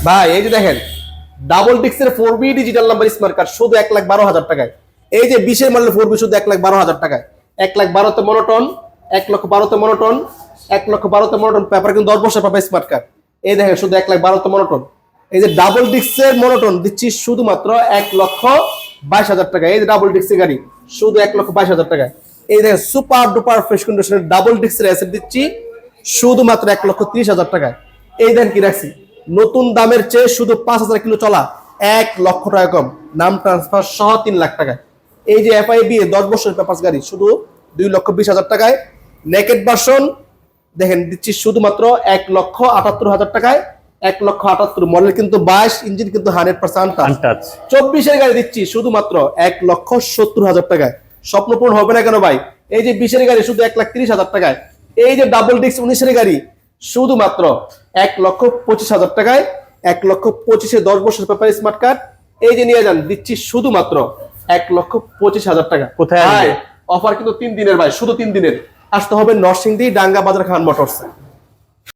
ভাই এই যে দেখেন ডাবল ডিক্সের 4B digital number smart card শুধু 1,12,000 টাকায়। এই যে 20 মডেলের 4B শুধু 1,12,000 টাকায়। 1,12,000 তে মনোটন, 1,12,000 তে মনোটন, 1,12,000 তে মনোটন পেপার কিন্তু 10 বছর পাবে স্মার্ট কার্ড। এই দেখেন শুধু 1,12,000 তে মনোটন। এই যে ডাবল ডিক্সের মনোটন দিচ্ছি শুধুমাত্র 1,22,000 টাকা। এই যে ডাবল ডিক্সের গাড়ি শুধু 1,22,000 টাকায়। এই দেখেন সুপার ডুপার ফ্রেশ কন্ডিশনের ডাবল ডিক্সের অ্যাসেট দিচ্ছি শুধুমাত্র 1,30,000 টাকায়। এই দেন কি রাখছি নতুন দামের চেয়ে শুধু 5,000 কিলো চলা 1,00,000 টাকা কম, নাম ট্রান্সফার সহ 3 লাখ টাকায়। এই যে FIB 10 বছরের পেপারস গাড়ি শুধু 2,20,000 টাকায়। নেকেড ভার্সন দেখেন দিচ্ছি শুধুমাত্র 1,78,000 টাকায়। 1,78,000 মডেল কিন্তু 22, ইঞ্জিন কিন্তু 100% আনটাচ। 24 গাড়ি দিচ্ছি শুধুমাত্র 1,70,000 টাকায়। স্বপ্ন পূরণ হবে না কেন ভাই? এই যে 20 গাড়ি শুধু 1,30,000 টাকায়। এই যে ডাবল ডিক্স 19 গাড়ি শুধুমাত্র 1,25,000 টাকায়। 1,25,000 10 বছর পেপার স্মার্ট কার্ড। এই যে নিয়ে যান দিচ্ছি শুধুমাত্র 1,25,000 টাকা। কোথায় অফার কিন্তু 3 দিনের ভাই, শুধু 3 দিনের। আসতে হবে নরসিংদী ডাঙ্গা বাজার খান মোটরস।